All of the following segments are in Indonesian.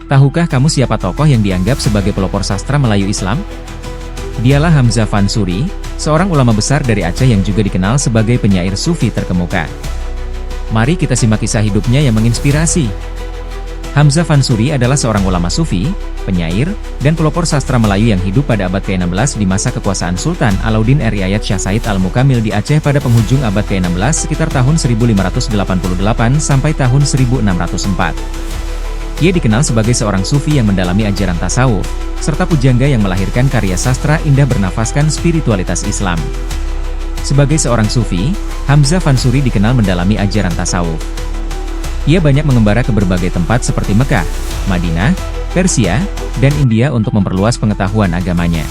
Tahukah kamu siapa tokoh yang dianggap sebagai pelopor sastra Melayu Islam? Dialah Hamzah Fansuri, seorang ulama besar dari Aceh yang juga dikenal sebagai penyair sufi terkemuka. Mari kita simak kisah hidupnya yang menginspirasi. Hamzah Fansuri adalah seorang ulama sufi, penyair, dan pelopor sastra Melayu yang hidup pada abad ke-16 di masa kekuasaan Sultan Alauddin Riayat Syah Said Al-Mukamil di Aceh pada penghujung abad ke-16 sekitar tahun 1588 sampai tahun 1604. Ia dikenal sebagai seorang sufi yang mendalami ajaran tasawuf, serta pujangga yang melahirkan karya sastra indah bernafaskan spiritualitas Islam. Sebagai seorang sufi, Hamzah Fansuri dikenal mendalami ajaran tasawuf. Ia banyak mengembara ke berbagai tempat seperti Mekah, Madinah, Persia, dan India untuk memperluas pengetahuan agamanya.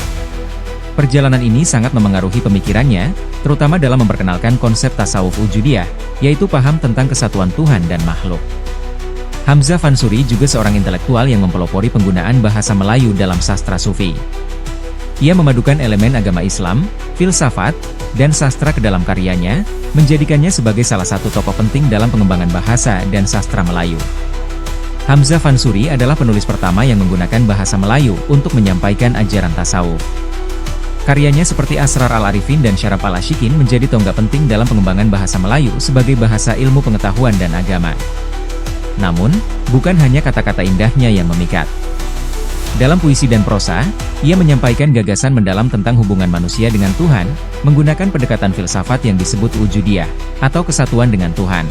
Perjalanan ini sangat memengaruhi pemikirannya, terutama dalam memperkenalkan konsep tasawuf wujudiyah, yaitu paham tentang kesatuan Tuhan dan makhluk. Hamzah Fansuri juga seorang intelektual yang mempelopori penggunaan bahasa Melayu dalam sastra sufi. Ia memadukan elemen agama Islam, filsafat, dan sastra ke dalam karyanya, menjadikannya sebagai salah satu tokoh penting dalam pengembangan bahasa dan sastra Melayu. Hamzah Fansuri adalah penulis pertama yang menggunakan bahasa Melayu untuk menyampaikan ajaran tasawuf. Karyanya seperti Asrar Al-Arifin dan Syaraf Al-Asyikin menjadi tonggak penting dalam pengembangan bahasa Melayu sebagai bahasa ilmu pengetahuan dan agama. Namun, bukan hanya kata-kata indahnya yang memikat. Dalam puisi dan prosa, ia menyampaikan gagasan mendalam tentang hubungan manusia dengan Tuhan, menggunakan pendekatan filsafat yang disebut wujudiyah, atau kesatuan dengan Tuhan.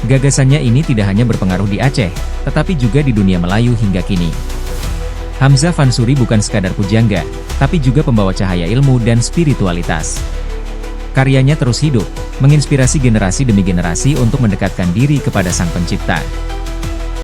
Gagasannya ini tidak hanya berpengaruh di Aceh, tetapi juga di dunia Melayu hingga kini. Hamzah Fansuri bukan sekadar pujangga, tapi juga pembawa cahaya ilmu dan spiritualitas. Karyanya terus hidup, menginspirasi generasi demi generasi untuk mendekatkan diri kepada Sang Pencipta.